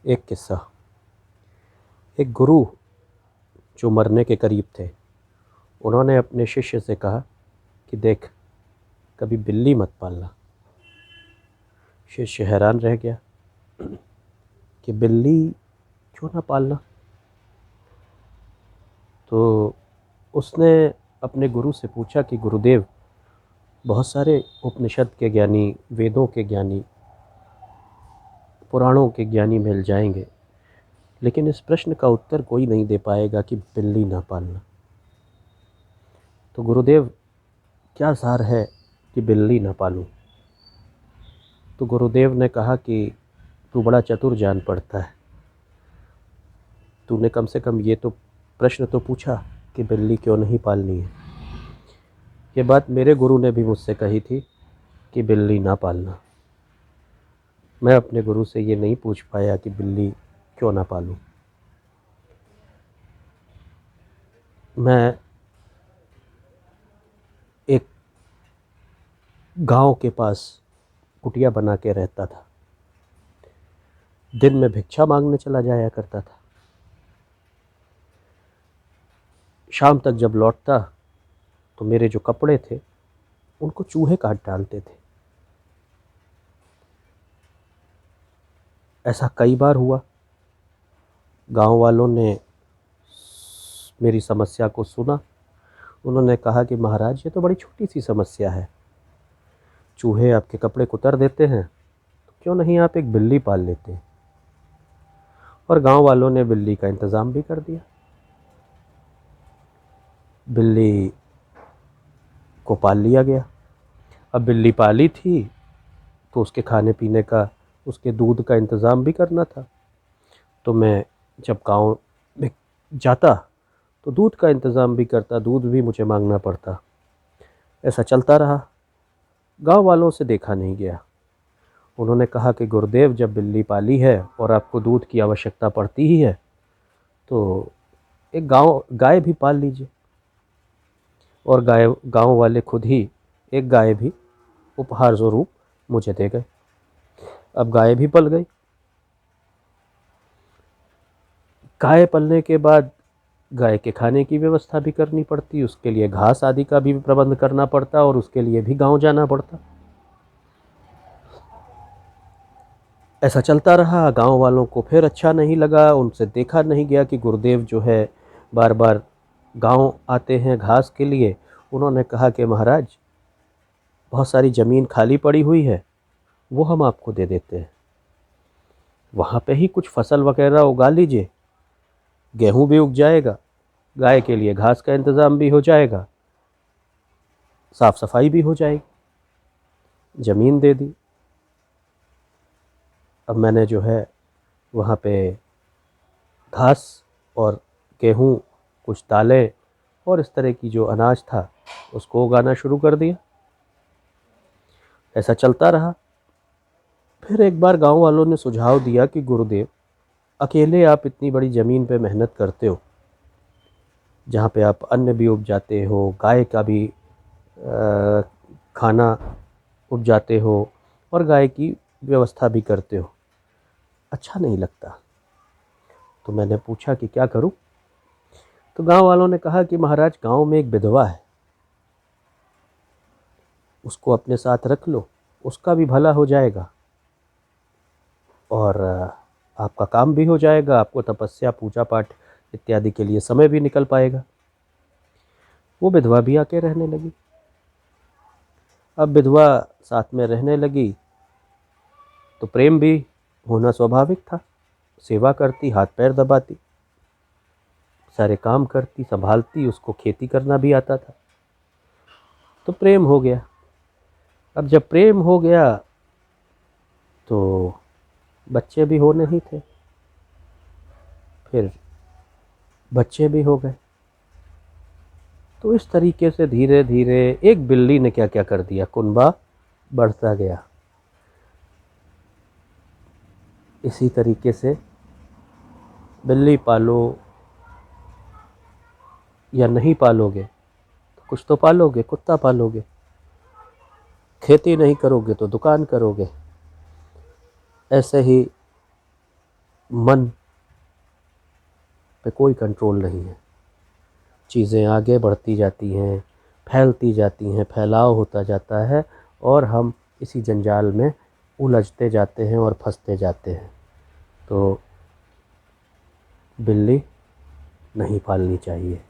एक किस्सा। एक गुरु जो मरने के करीब थे, उन्होंने अपने शिष्य से कहा कि देख, कभी बिल्ली मत पालना। शिष्य हैरान रह गया कि बिल्ली क्यों ना पालना। तो उसने अपने गुरु से पूछा कि गुरुदेव, बहुत सारे उपनिषद के ज्ञानी, वेदों के ज्ञानी, पुराणों के ज्ञानी मिल जाएंगे, लेकिन इस प्रश्न का उत्तर कोई नहीं दे पाएगा कि बिल्ली ना पालना। तो गुरुदेव, क्या सार है कि बिल्ली ना पालूं? तो गुरुदेव ने कहा कि तू बड़ा चतुर जान पड़ता है, तूने कम से कम ये तो प्रश्न तो पूछा कि बिल्ली क्यों नहीं पालनी है। ये बात मेरे गुरु ने भी मुझसे कही थी कि बिल्ली ना पालना। मैं अपने गुरु से ये नहीं पूछ पाया कि बिल्ली क्यों ना पालूं। मैं एक गांव के पास कुटिया बना के रहता था। दिन में भिक्षा मांगने चला जाया करता था। शाम तक जब लौटता तो मेरे जो कपड़े थे उनको चूहे काट डालते थे। ऐसा कई बार हुआ। गांव वालों ने मेरी समस्या को सुना। उन्होंने कहा कि महाराज, ये तो बड़ी छोटी सी समस्या है, चूहे आपके कपड़े कुतर देते हैं, तो क्यों नहीं आप एक बिल्ली पाल लेते हैं। और गांव वालों ने बिल्ली का इंतज़ाम भी कर दिया। बिल्ली को पाल लिया गया। अब बिल्ली पाली थी तो उसके खाने पीने का, उसके दूध का इंतज़ाम भी करना था। तो मैं जब गांव में जाता तो दूध का इंतज़ाम भी करता, दूध भी मुझे मांगना पड़ता। ऐसा चलता रहा। गांव वालों से देखा नहीं गया। उन्होंने कहा कि गुरुदेव, जब बिल्ली पाली है और आपको दूध की आवश्यकता पड़ती ही है तो एक गाय भी पाल लीजिए। और गांव वाले खुद ही एक गाय भी उपहार स्वरूप मुझे दे गए। अब गाय भी पल गई। गाय पलने के बाद गाय के खाने की व्यवस्था भी करनी पड़ती, उसके लिए घास आदि का भी प्रबंध करना पड़ता और उसके लिए भी गांव जाना पड़ता। ऐसा चलता रहा। गांव वालों को फिर अच्छा नहीं लगा। उनसे देखा नहीं गया कि गुरुदेव जो है बार बार गांव आते हैं घास के लिए। उन्होंने कहा कि महाराज, बहुत सारी ज़मीन खाली पड़ी हुई है, वो हम आपको दे देते हैं, वहाँ पे ही कुछ फसल वगैरह उगा लीजिए, गेहूँ भी उग जाएगा, गाय के लिए घास का इंतज़ाम भी हो जाएगा, साफ़ सफाई भी हो जाएगी। ज़मीन दे दी। अब मैंने जो है वहाँ पे घास और गेहूँ, कुछ दालें और इस तरह की जो अनाज था उसको उगाना शुरू कर दिया। ऐसा चलता रहा। फिर एक बार गांव वालों ने सुझाव दिया कि गुरुदेव, अकेले आप इतनी बड़ी ज़मीन पे मेहनत करते हो, जहाँ पे आप अन्न भी उपजाते हो, गाय का भी खाना उपजाते हो और गाय की व्यवस्था भी करते हो, अच्छा नहीं लगता। तो मैंने पूछा कि क्या करूं? तो गांव वालों ने कहा कि महाराज, गांव में एक विधवा है, उसको अपने साथ रख लो, उसका भी भला हो जाएगा और आपका काम भी हो जाएगा, आपको तपस्या, पूजा पाठ इत्यादि के लिए समय भी निकल पाएगा। वो विधवा भी आके रहने लगी। अब विधवा साथ में रहने लगी तो प्रेम भी होना स्वाभाविक था। सेवा करती, हाथ पैर दबाती, सारे काम करती, संभालती, उसको खेती करना भी आता था, तो प्रेम हो गया। अब जब प्रेम हो गया तो बच्चे भी होने ही थे। फिर बच्चे भी हो गए। तो इस तरीके से धीरे धीरे एक बिल्ली ने क्या क्या कर दिया, कुनबा बढ़ता गया। इसी तरीके से बिल्ली पालो या नहीं पालोगे तो कुछ तो पालोगे, कुत्ता पालोगे। खेती नहीं करोगे तो दुकान करोगे। ऐसे ही मन पे कोई कंट्रोल नहीं है। चीज़ें आगे बढ़ती जाती हैं, फैलती जाती हैं, फैलाव होता जाता है और हम इसी जंजाल में उलझते जाते हैं और फंसते जाते हैं। तो बिल्ली नहीं पालनी चाहिए।